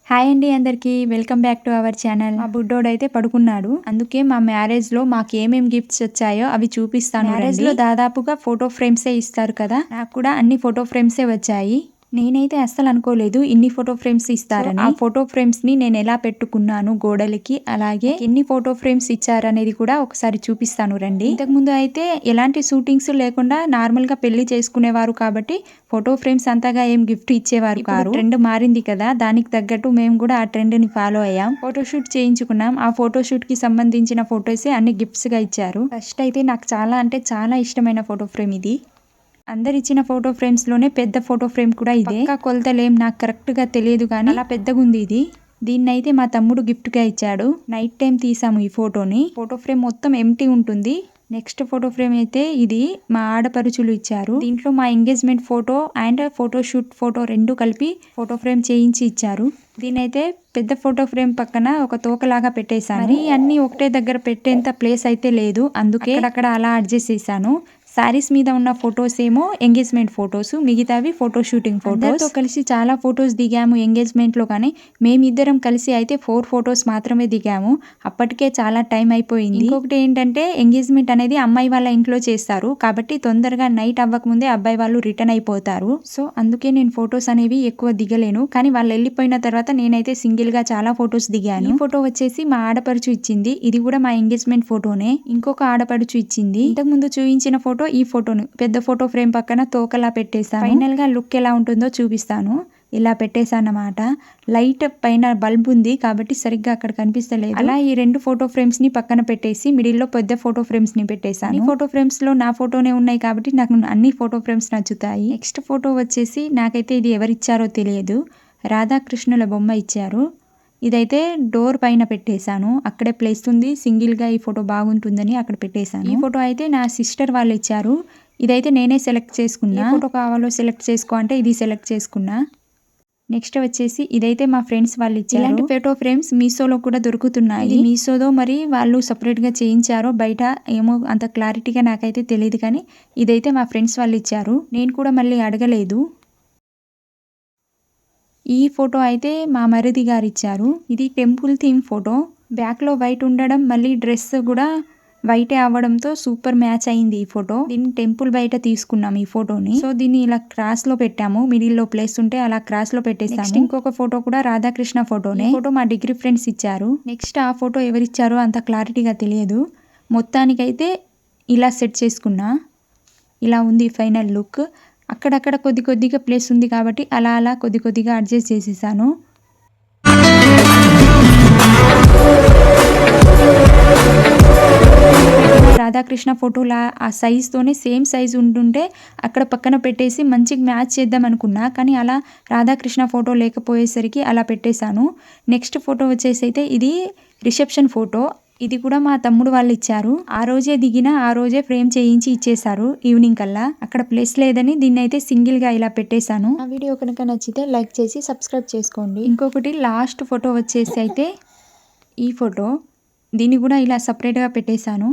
Hi అండి అందరికీ welcome back to our channel. మా బుడ్డోడైతే పడుకున్నాడు. అందుకే మా మ్యారేజ్ లో మాకు ఏమేం గిఫ్ట్స్ వచ్చాయో అవి చూపిస్తాను. మ్యారేజ్ లో దాదాపుగా ఫోటో ఫ్రేమ్సే ఇస్తారు కదా, నాకు కూడా అన్ని ఫోటో ఫ్రేమ్సే వచ్చాయి. నేనైతే అస్సలు అనుకోలేదు ఇన్ని ఫోటో ఫ్రేమ్స్ ఇస్తారని. ఆ ఫోటో ఫ్రేమ్స్ ని నేను ఎలా పెట్టుకున్నాను గోడలకి, అలాగే ఎన్ని ఫోటో ఫ్రేమ్స్ ఇచ్చారనేది కూడా ఒకసారి చూపిస్తాను రండి. ఇంతకు ముందు అయితే ఎలాంటి షూటింగ్స్ లేకుండా నార్మల్ గా పెళ్లి చేసుకునేవారు కాబట్టి ఫోటో ఫ్రేమ్స్ అంతగా ఏం గిఫ్ట్ ఇచ్చేవారు కాదు. ట్రెండ్ మారింది కదా, దానికి తగ్గట్టు మేము కూడా ఆ ట్రెండ్ ని ఫాలో అయ్యాం. ఫోటోషూట్ చేయించుకున్నాం. ఆ ఫోటోషూట్ కి సంబంధించిన ఫొటోసే అన్ని గిఫ్ట్స్ గా ఇచ్చారు. ఫస్ట్ అయితే నాకు చాలా అంటే చాలా ఇష్టమైన ఫోటో ఫ్రేమ్ ఇది. అందరు ఇచ్చిన ఫోటో ఫ్రేమ్స్ లోనే పెద్ద ఫోటో ఫ్రేమ్ కూడా ఇదే. కొలతలేం నాకు కరెక్ట్ గా తెలియదు కానీ అలా పెద్దగా ఉంది ఇది. దీన్నైతే మా తమ్ముడు గిఫ్ట్ గా ఇచ్చాడు. నైట్ టైం తీసాము ఈ ఫోటోని. ఫోటో ఫ్రేమ్ మొత్తం ఎంటీ ఉంటుంది. నెక్స్ట్ ఫోటో ఫ్రేమ్ అయితే ఇది మా ఆడపరుచులు ఇచ్చారు. దీంట్లో మా engagement photo and photoshoot photo రెండు కలిపి ఫోటో ఫ్రేమ్ చేయించి ఇచ్చారు. దీనైతే పెద్ద ఫోటో ఫ్రేమ్ పక్కన ఒక తోకలాగా పెట్టేశాను. మరి అన్ని ఒకటే దగ్గర పెట్టేంత ప్లేస్ అయితే లేదు, అందుకే అక్కడ అలా అడ్జస్ట్ చేశాను. శారీస్ మీద ఉన్న ఫొటోస్ ఏమో ఎంగేజ్మెంట్ ఫొటోస్, మిగతావి ఫోటో షూటింగ్ ఫొటోస్. కలిసి చాలా ఫొటోస్ దిగాము ఎంగేజ్మెంట్ లో, కానీ మేమిద్దరం కలిసి అయితే 4 ఫొటోస్ మాత్రమే దిగాము. అప్పటికే చాలా టైం అయిపోయింది. ఇంకొకటి ఏంటంటే ఎంగేజ్మెంట్ అనేది అమ్మాయి వాళ్ళ ఇంట్లో చేస్తారు కాబట్టి తొందరగా నైట్ అవ్వక ముందే అబ్బాయి వాళ్ళు రిటర్న్ అయిపోతారు. సో అందుకే నేను ఫొటోస్ అనేవి ఎక్కువ దిగలేను, కానీ వాళ్ళు వెళ్ళిపోయిన తర్వాత నేనైతే సింగిల్ గా చాలా ఫొటోస్ దిగాను. ఈ ఫోటో వచ్చేసి మా ఆడపడుచు ఇచ్చింది. ఇది కూడా మా ఎంగేజ్మెంట్ ఫోటోనే. ఇంకొక ఆడపడుచు ఇచ్చింది. ఇంతకు ముందు చూపించిన ఫోటో ఈ ఫోటోను పెద్ద ఫోటో ఫ్రేమ్ పక్కన తోకలా పెట్టేశాను. ఫైనల్ గా లుక్ ఎలా ఉంటుందో చూపిస్తాను. ఇలా పెట్టేశాను అన్నమాట. లైట్ పైన బల్బ్ ఉంది కాబట్టి సరిగ్గా అక్కడ కనిపిస్తలేదు. అలా ఈ 2 ఫోటో ఫ్రేమ్స్ ని పక్కన పెట్టేసి మిడిల్ లో పెద్ద ఫోటో ఫ్రేమ్స్ ని పెట్టేశాను. ఈ ఫోటో ఫ్రేమ్స్ లో నా ఫోటోనే ఉన్నాయి కాబట్టి నాకు అన్ని ఫోటో ఫ్రేమ్స్ నచ్చుతాయి. నెక్స్ట్ ఫోటో వచ్చేసి నాకైతే ఇది ఎవరిచ్చారో తెలియదు. రాధాకృష్ణుల బొమ్మ ఇచ్చారు. ఇదైతే డోర్ పైన పెట్టేశాను. అక్కడే ప్లేస్ ఉంది, సింగిల్ గా ఈ ఫోటో బాగుంటుందని అక్కడ పెట్టేశాను. ఈ ఫోటో అయితే నా సిస్టర్ వాళ్ళు ఇచ్చారు. ఇదైతే నేనే సెలెక్ట్ చేసుకున్నా. ఏ ఫోటో కావాలో సెలెక్ట్ చేసుకో అంటే ఇది సెలెక్ట్ చేసుకున్నా. నెక్స్ట్ వచ్చేసి ఇదైతే మా ఫ్రెండ్స్ వాళ్ళు ఇచ్చారు. ఇలాంటి ఫోటో ఫ్రేమ్స్ మీషోలో కూడా దొరుకుతున్నాయి. మీషోలో మరి వాళ్ళు సపరేట్ గా చేయించారో బయట ఏమో అంత క్లారిటీగా నాకైతే తెలియదు, కానీ ఇదైతే మా ఫ్రెండ్స్ వాళ్ళు ఇచ్చారు. నేను కూడా మళ్ళీ అడగలేదు. ఈ ఫోటో అయితే మా మరిది గారు ఇచ్చారు. ఇది టెంపుల్ థీమ్ ఫోటో. బ్యాక్ లో వైట్ ఉండడం, మళ్ళీ డ్రెస్ కూడా వైటే అవ్వడంతో సూపర్ మ్యాచ్ అయింది ఈ ఫోటో. దీన్ని టెంపుల్ బయట తీసుకున్నాం ఈ ఫోటోని. సో దీన్ని ఇలా క్రాస్ లో పెట్టాము. మిడిల్ లో ప్లేస్ ఉంటే అలా క్రాస్ లో పెట్టేసాము. నెక్స్ట్ ఇంకొక ఫోటో కూడా రాధాకృష్ణ ఫోటోనే. ఫోటో మా డిగ్రీ ఫ్రెండ్స్ ఇచ్చారు. నెక్స్ట్ ఆ ఫోటో ఎవరిచ్చారో అంత క్లారిటీగా తెలియదు. మొత్తానికైతే ఇలా సెట్ చేసుకున్నా. ఇలా ఉంది ఫైనల్ లుక్. అక్కడక్కడ కొద్దిగా ప్లేస్ ఉంది కాబట్టి అలా కొద్దిగా అడ్జస్ట్ చేసేసాను. రాధాకృష్ణ ఫోటోలా ఆ సైజుతోనే సేమ్ సైజు ఉంటుంటే అక్కడ పక్కన పెట్టేసి మంచిగా మ్యాచ్ చేద్దాం అనుకున్నా, కానీ అలా రాధాకృష్ణ ఫోటో లేకపోయేసరికి అలా పెట్టేశాను. నెక్స్ట్ ఫోటో వచ్చేసి అయితే ఇది రిసెప్షన్ ఫోటో. ఇది కూడా మా తమ్ముడు వాళ్ళు ఇచ్చారు. ఆ రోజే దిగిన ఆ రోజే ఫ్రేమ్ చేయించి ఇచ్చేసారు ఈవినింగ్ కల్లా. అక్కడ ప్లేస్ లేదని దీన్ని అయితే సింగిల్ గా ఇలా పెట్టేశాను. ఆ వీడియో కనుక నచ్చితే లైక్ చేసి సబ్స్క్రైబ్ చేసుకోండి. ఇంకొకటి లాస్ట్ ఫోటో వచ్చేసి అయితే ఈ ఫోటో. దీన్ని కూడా ఇలా సపరేట్ గా పెట్టేశాను.